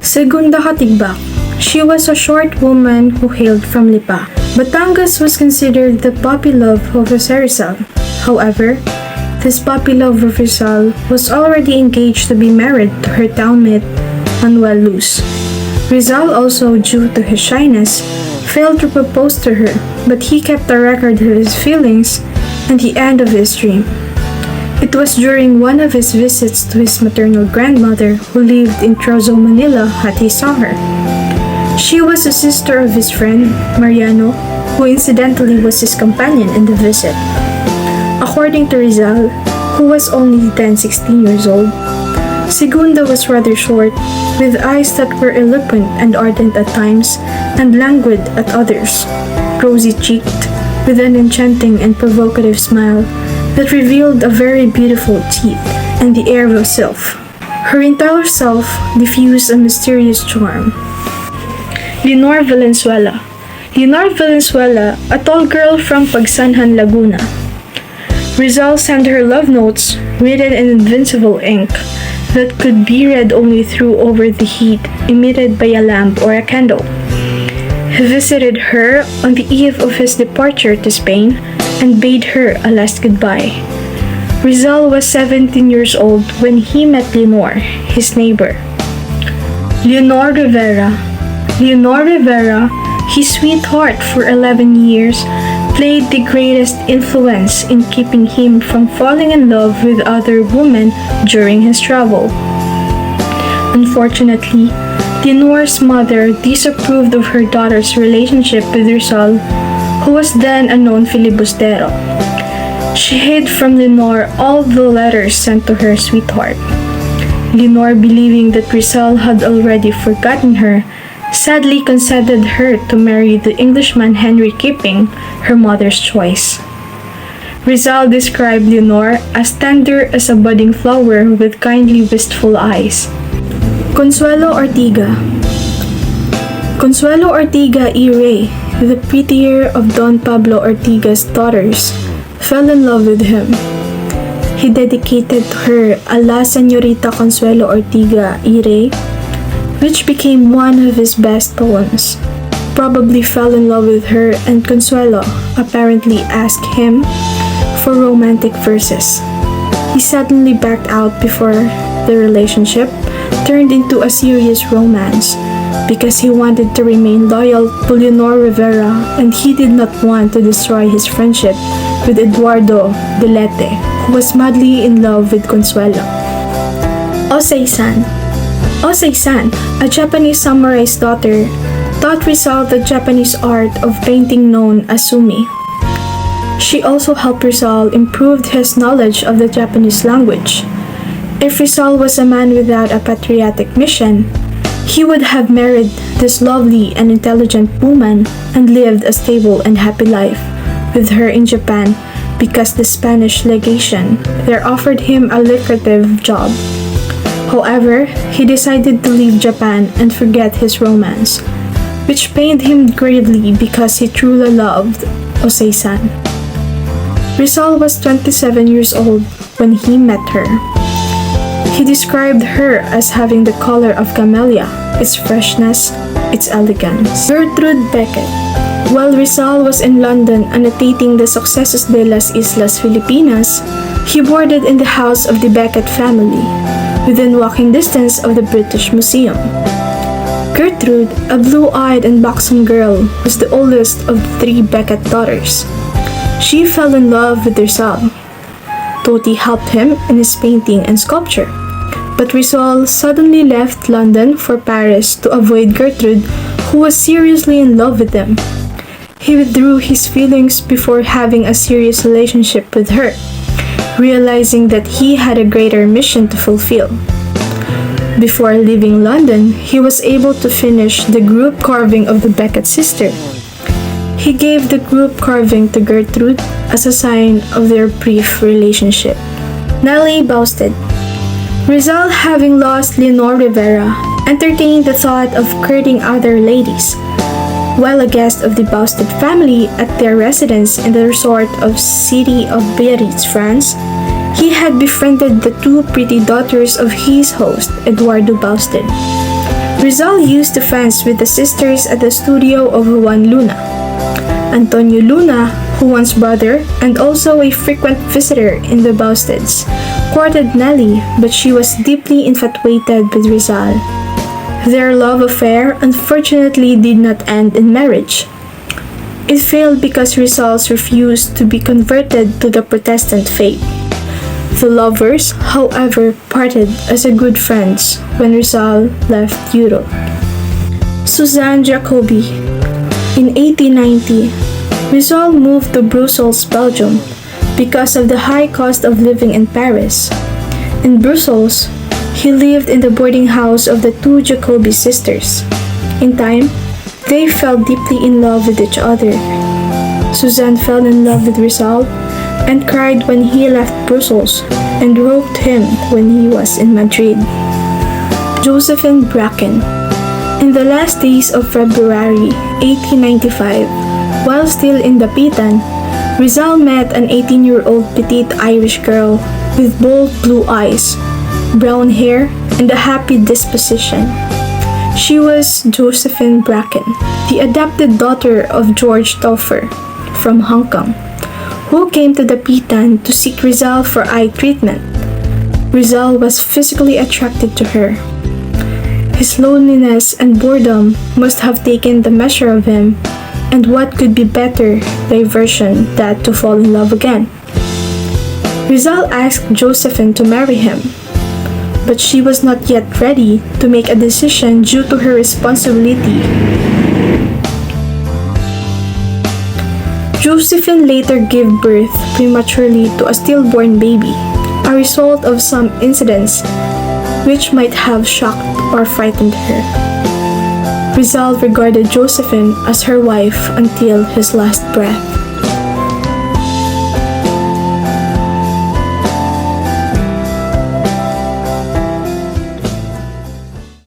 Segunda Katigbak. She was a short woman who hailed from Lipa. Batangas was considered the puppy love of Rizal. However, this puppy love of Rizal was already engaged to be married to her townmate Manuel Luz. Rizal also, due to his shyness, failed to propose to her, but he kept a record of his feelings and the end of his dream. It was during one of his visits to his maternal grandmother who lived in Trozo, Manila that he saw her. She was a sister of his friend, Mariano, who incidentally was his companion in the visit. According to Rizal, who was only 10-16 years old, Segunda was rather short, with eyes that were eloquent and ardent at times, and languid at others, rosy-cheeked, with an enchanting and provocative smile that revealed a very beautiful teeth and the air of a sylph. Her entire self diffused a mysterious charm. Leonor Valenzuela. Leonor Valenzuela, a tall girl from Pagsanhan, Laguna. Rizal sent her love notes written in invincible ink that could be read only through over the heat emitted by a lamp or a candle. He visited her on the eve of his departure to Spain and bade her a last goodbye. Rizal was 17 years old when he met Leonor, his neighbor. Leonor Rivera. Leonor Rivera, his sweetheart for 11 years, played the greatest influence in keeping him from falling in love with other women during his travel. Unfortunately, Leonor's mother disapproved of her daughter's relationship with Rizal, who was then a known filibustero. She hid from Leonor all the letters sent to her sweetheart. Leonor, believing that Rizal had already forgotten her, sadly consented her to marry the Englishman Henry Kipping, her mother's choice. Rizal described Leonor as tender as a budding flower with kindly wistful eyes. Consuelo Ortiga. Consuelo Ortiga y Rey, the prettier of Don Pablo Ortiga's daughters, fell in love with him. He dedicated to her a La Señorita Consuelo Ortiga y Rey, which became one of his best poems. Probably fell in love with her, and Consuelo apparently asked him for romantic verses. He suddenly backed out before the relationship turned into a serious romance because he wanted to remain loyal to Leonor Rivera, and he did not want to destroy his friendship with Eduardo Delete, who was madly in love with Consuelo. Osei-san. Osei-san, a Japanese samurai's daughter, taught Rizal the Japanese art of painting known as sumi. She also helped Rizal improve his knowledge of the Japanese language. If Rizal was a man without a patriotic mission, he would have married this lovely and intelligent woman and lived a stable and happy life with her in Japan because the Spanish legation there offered him a lucrative job. However, he decided to leave Japan and forget his romance, which pained him greatly because he truly loved Osei-san. Rizal was 27 years old when he met her. He described her as having the color of camellia, its freshness, its elegance. Gertrude Beckett. While Rizal was in London annotating the Sucesos de las Islas Filipinas, he boarded in the house of the Beckett family, within walking distance of the British Museum. Gertrude, a blue-eyed and buxom girl, was the oldest of the 3 Beckett daughters. She fell in love with Rizal. Toti helped him in his painting and sculpture, but Rizal suddenly left London for Paris to avoid Gertrude, who was seriously in love with him. He withdrew his feelings before having a serious relationship with her, realizing that he had a greater mission to fulfill. Before leaving London, he was able to finish the group carving of the Beckett sister. He gave the group carving to Gertrude as a sign of their brief relationship. Nellie Bousted. Rizal, having lost Leonor Rivera, entertained the thought of courting other ladies. While a guest of the Bousted family at their residence in the resort of city of Biarritz, France, he had befriended the 2 pretty daughters of his host, Eduardo Bousted. Rizal used to fence with the sisters at the studio of Juan Luna. Antonio Luna, Juan's brother and also a frequent visitor in the Bousteds, courted Nelly, but she was deeply infatuated with Rizal. Their love affair unfortunately did not end in marriage. It failed because Rizal refused to be converted to the Protestant faith. The lovers, however, parted as a good friends when Rizal left Europe. Suzanne Jacobi. In 1890, Rizal moved to Brussels, Belgium, because of the high cost of living in Paris. In Brussels, he lived in the boarding house of the two Jacobi sisters. In time, they fell deeply in love with each other. Suzanne fell in love with Rizal and cried when he left Brussels and wrote him when he was in Madrid. Josephine Bracken. In the last days of February 1895, while still in Dapitan, Rizal met an 18-year-old petite Irish girl with bold blue eyes, brown hair, and a happy disposition. She was Josephine Bracken, the adopted daughter of George Toffer from Hong Kong, who came to Dapitan to seek Rizal for eye treatment. Rizal was physically attracted to her. His loneliness and boredom must have taken the measure of him, and what could be better diversion than to fall in love again? Rizal asked Josephine to marry him, but she was not yet ready to make a decision due to her responsibility. Josephine later gave birth prematurely to a stillborn baby, a result of some incidents which might have shocked or frightened her. Rizal regarded Josephine as her wife until his last breath.